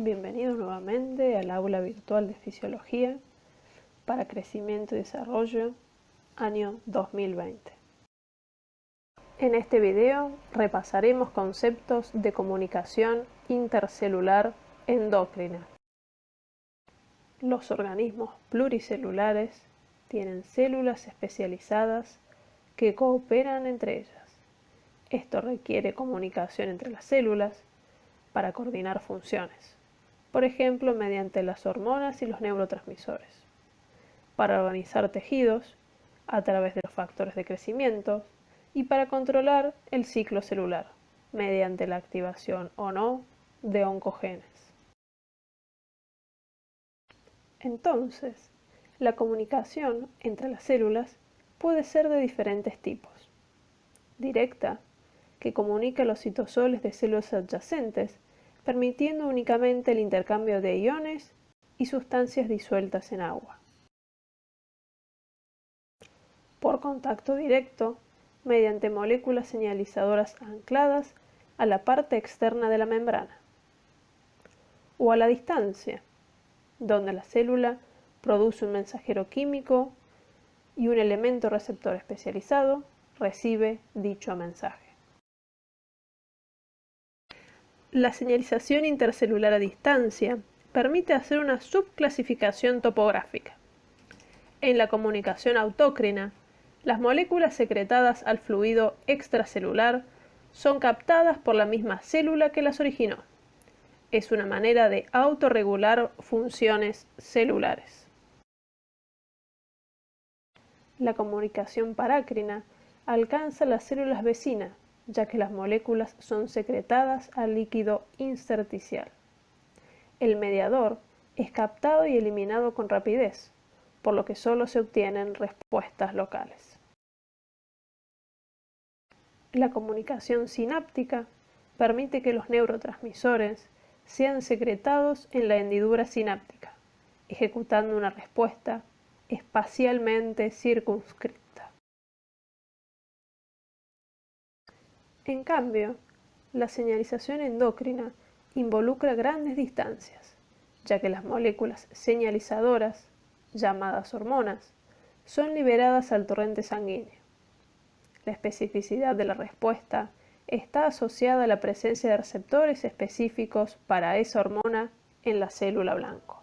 Bienvenido nuevamente al aula virtual de Fisiología para Crecimiento y Desarrollo, año 2020. En este video repasaremos conceptos de comunicación intercelular endocrina. Los organismos pluricelulares tienen células especializadas que cooperan entre ellas. Esto requiere comunicación entre las células para coordinar funciones. Por ejemplo, mediante las hormonas y los neurotransmisores, para organizar tejidos a través de los factores de crecimiento y para controlar el ciclo celular mediante la activación o no de oncogenes. Entonces, la comunicación entre las células puede ser de diferentes tipos. Directa, que comunica los citosoles de células adyacentes, permitiendo únicamente el intercambio de iones y sustancias disueltas en agua. Por contacto directo, mediante moléculas señalizadoras ancladas a la parte externa de la membrana. O a la distancia, donde la célula produce un mensajero químico y un elemento receptor especializado recibe dicho mensaje. La señalización intercelular a distancia permite hacer una subclasificación topográfica. En la comunicación autócrina, las moléculas secretadas al fluido extracelular son captadas por la misma célula que las originó. Es una manera de autorregular funciones celulares. La comunicación parácrina alcanza las células vecinas, ya que las moléculas son secretadas al líquido intersticial. El mediador es captado y eliminado con rapidez, por lo que solo se obtienen respuestas locales. La comunicación sináptica permite que los neurotransmisores sean secretados en la hendidura sináptica, ejecutando una respuesta espacialmente circunscrita. En cambio, la señalización endocrina involucra grandes distancias, ya que las moléculas señalizadoras, llamadas hormonas, son liberadas al torrente sanguíneo. La especificidad de la respuesta está asociada a la presencia de receptores específicos para esa hormona en la célula blanco.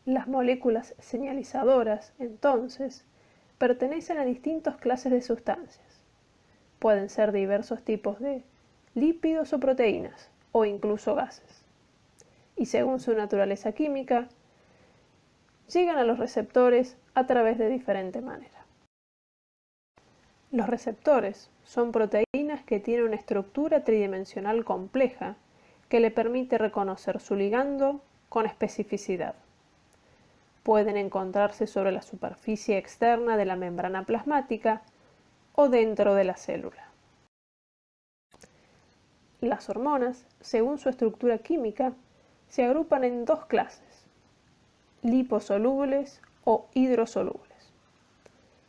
Las moléculas señalizadoras, entonces, pertenecen a distintas clases de sustancias. Pueden ser diversos tipos de lípidos o proteínas, o incluso gases. Y según su naturaleza química, llegan a los receptores a través de diferente manera. Los receptores son proteínas que tienen una estructura tridimensional compleja que le permite reconocer su ligando con especificidad. Pueden encontrarse sobre la superficie externa de la membrana plasmática o dentro de la célula. Las hormonas, según su estructura química, se agrupan en dos clases: liposolubles o hidrosolubles.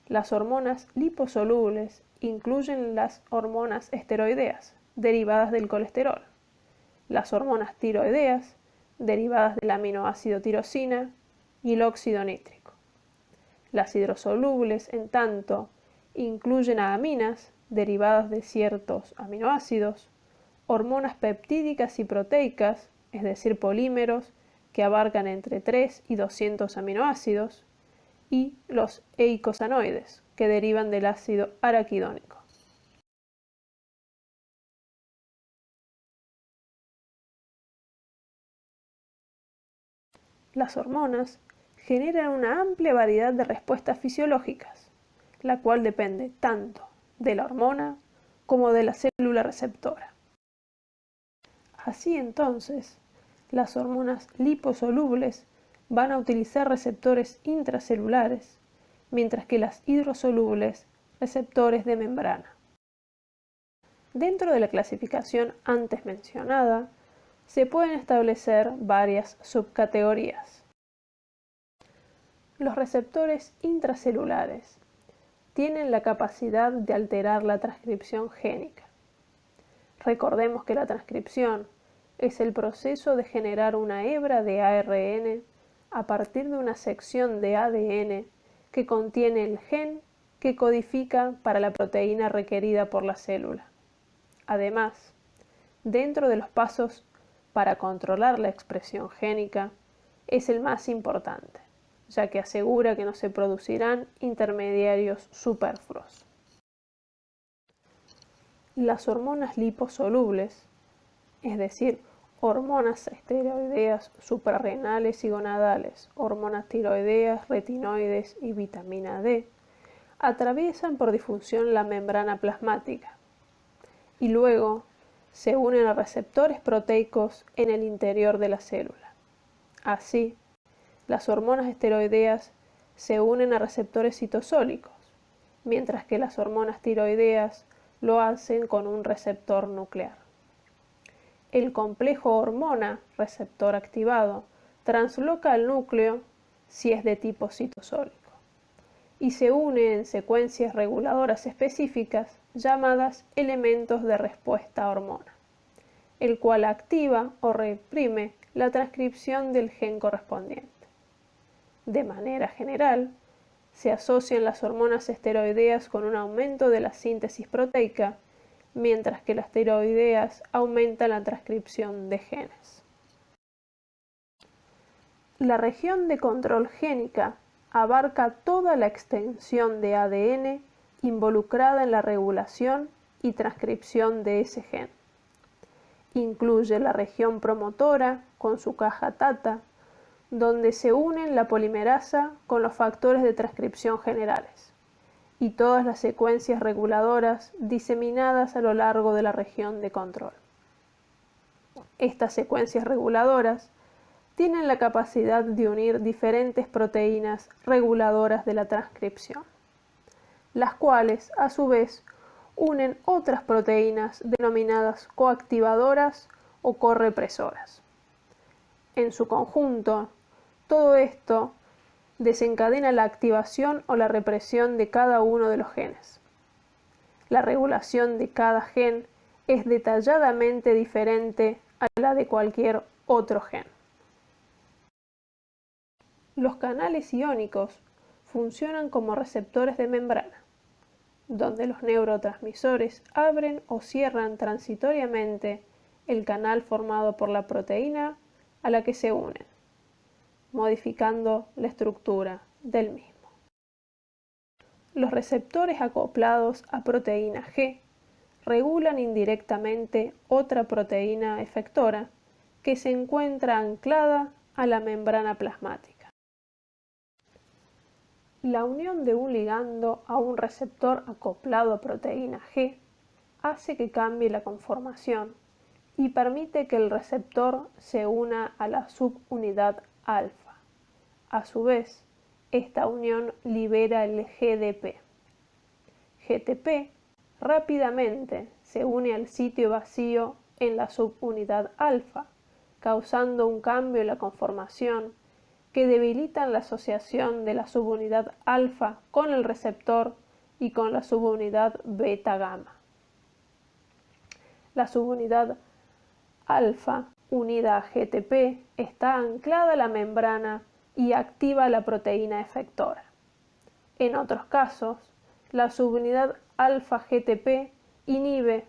Las hormonas liposolubles incluyen las hormonas esteroideas, derivadas del colesterol, las hormonas tiroideas, derivadas del aminoácido tirosina y el óxido nítrico. Las hidrosolubles, en tanto, incluyen a aminas, derivadas de ciertos aminoácidos, hormonas peptídicas y proteicas, es decir, polímeros que abarcan entre 3 y 200 aminoácidos, y los eicosanoides, que derivan del ácido araquidónico. Las hormonas generan una amplia variedad de respuestas fisiológicas, la cual depende tanto de la hormona como de la célula receptora. Así entonces, las hormonas liposolubles van a utilizar receptores intracelulares, mientras que las hidrosolubles receptores de membrana. Dentro de la clasificación antes mencionada, se pueden establecer varias subcategorías. Los receptores intracelulares tienen la capacidad de alterar la transcripción génica. Recordemos que la transcripción es el proceso de generar una hebra de ARN a partir de una sección de ADN que contiene el gen que codifica para la proteína requerida por la célula. Además, dentro de los pasos para controlar la expresión génica, es el más importante, ya que asegura que no se producirán intermediarios superfluos. Las hormonas liposolubles, es decir, hormonas esteroideas suprarrenales y gonadales, hormonas tiroideas, retinoides y vitamina D, atraviesan por difusión la membrana plasmática y luego se unen a receptores proteicos en el interior de la célula. Así, las hormonas esteroideas se unen a receptores citosólicos, mientras que las hormonas tiroideas lo hacen con un receptor nuclear. El complejo hormona-receptor activado transloca al núcleo si es de tipo citosólico y se une en secuencias reguladoras específicas llamadas elementos de respuesta a hormona, el cual activa o reprime la transcripción del gen correspondiente. De manera general, se asocian las hormonas esteroideas con un aumento de la síntesis proteica, mientras que las tiroideas aumentan la transcripción de genes. La región de control génica abarca toda la extensión de ADN involucrada en la regulación y transcripción de ese gen. Incluye la región promotora con su caja TATA, donde se unen la polimerasa con los factores de transcripción generales, y todas las secuencias reguladoras diseminadas a lo largo de la región de control. Estas secuencias reguladoras tienen la capacidad de unir diferentes proteínas reguladoras de la transcripción, las cuales, a su vez, unen otras proteínas denominadas coactivadoras o correpresoras. En su conjunto, todo esto desencadena la activación o la represión de cada uno de los genes. La regulación de cada gen es detalladamente diferente a la de cualquier otro gen. Los canales iónicos funcionan como receptores de membrana, donde los neurotransmisores abren o cierran transitoriamente el canal formado por la proteína a la que se unen, modificando la estructura del mismo. Los receptores acoplados a proteína G regulan indirectamente otra proteína efectora que se encuentra anclada a la membrana plasmática. La unión de un ligando a un receptor acoplado a proteína G hace que cambie la conformación y permite que el receptor se una a la subunidad alfa. A su vez, esta unión libera el GDP. GTP rápidamente se une al sitio vacío en la subunidad alfa, causando un cambio en la conformación que debilitan la asociación de la subunidad alfa con el receptor y con la subunidad beta-gamma. La subunidad alfa unida a GTP está anclada a la membrana y activa la proteína efectora. En otros casos, la subunidad alfa-GTP inhibe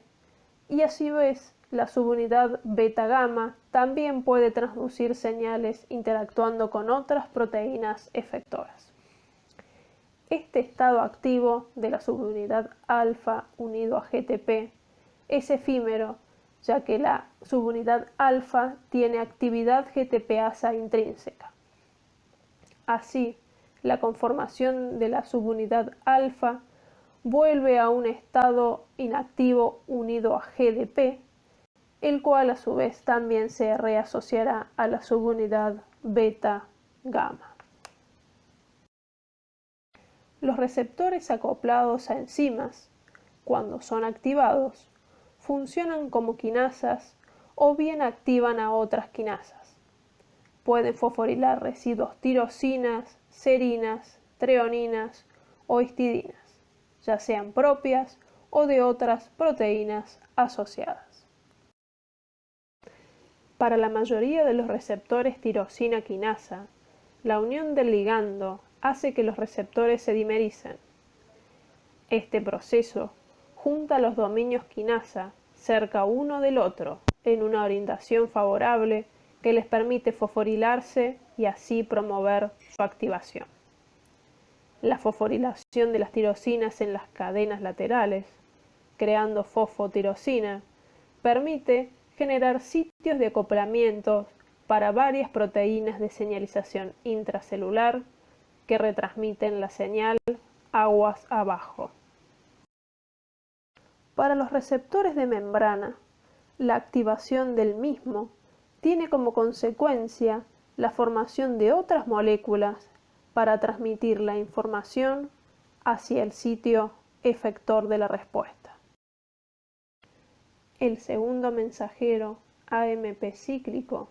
y a su vez la subunidad beta-gamma también puede transducir señales interactuando con otras proteínas efectoras. Este estado activo de la subunidad alfa unido a GTP es efímero, ya que la subunidad alfa tiene actividad GTPasa intrínseca. Así, la conformación de la subunidad alfa vuelve a un estado inactivo unido a GDP, el cual a su vez también se reasociará a la subunidad beta-gamma. Los receptores acoplados a enzimas, cuando son activados, funcionan como quinasas o bien activan a otras quinasas. Pueden fosforilar residuos tirosinas, serinas, treoninas o histidinas, ya sean propias o de otras proteínas asociadas. Para la mayoría de los receptores tirosina quinasa, la unión del ligando hace que los receptores se dimericen. Este proceso junta los dominios quinasa cerca uno del otro en una orientación favorable que les permite fosforilarse y así promover su activación. La fosforilación de las tirosinas en las cadenas laterales, creando fosfotirosina, permite generar sitios de acoplamiento para varias proteínas de señalización intracelular que retransmiten la señal aguas abajo. Para los receptores de membrana, la activación del mismo tiene como consecuencia la formación de otras moléculas para transmitir la información hacia el sitio efector de la respuesta. El segundo mensajero AMP cíclico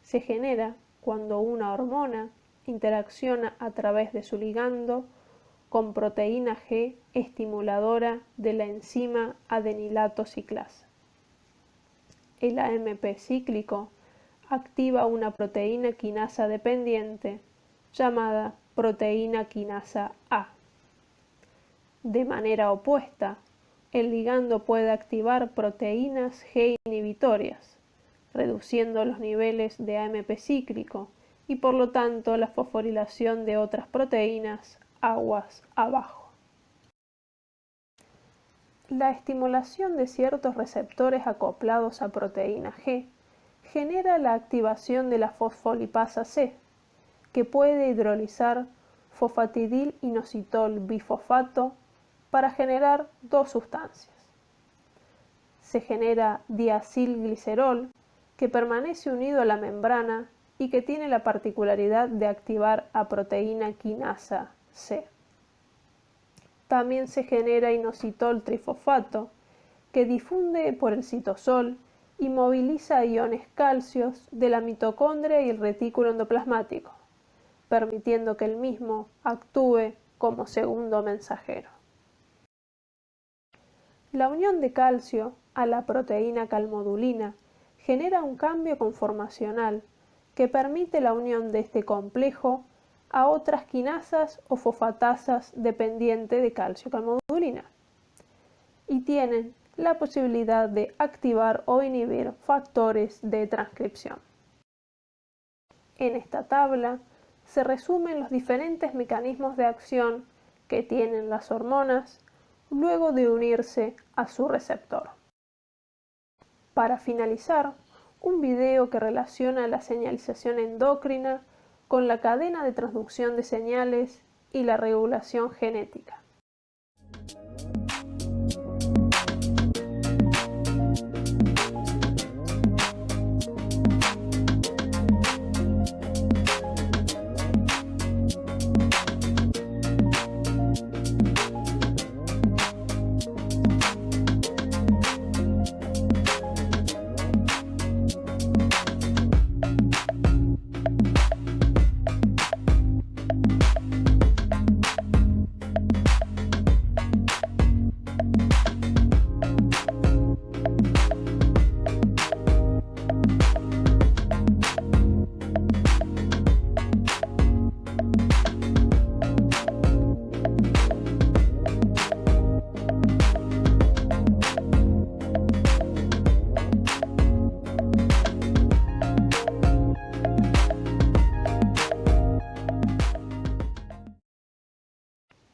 se genera cuando una hormona interacciona a través de su ligando con proteína G estimuladora de la enzima adenilato ciclasa. El AMP cíclico activa una proteína quinasa dependiente llamada proteína quinasa A. De manera opuesta, el ligando puede activar proteínas G inhibitorias, reduciendo los niveles de AMP cíclico y por lo tanto la fosforilación de otras proteínas aguas abajo. La estimulación de ciertos receptores acoplados a proteína G genera la activación de la fosfolipasa C, que puede hidrolizar fosfatidil-inositol bifosfato para generar dos sustancias. Se genera diacilglicerol, que permanece unido a la membrana y que tiene la particularidad de activar a proteína quinasa C. También se genera inositol trifosfato, que difunde por el citosol y moviliza iones calcios de la mitocondria y el retículo endoplasmático, permitiendo que el mismo actúe como segundo mensajero. La unión de calcio a la proteína calmodulina genera un cambio conformacional que permite la unión de este complejo a otras quinasas o fosfatasas dependientes de calcio-calmodulina y tienen la posibilidad de activar o inhibir factores de transcripción. En esta tabla se resumen los diferentes mecanismos de acción que tienen las hormonas luego de unirse a su receptor. Para finalizar, un video que relaciona la señalización endocrina con la cadena de transducción de señales y la regulación genética.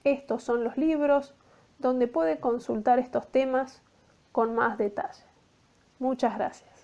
Estos son los libros donde puede consultar estos temas con más detalle. Muchas gracias.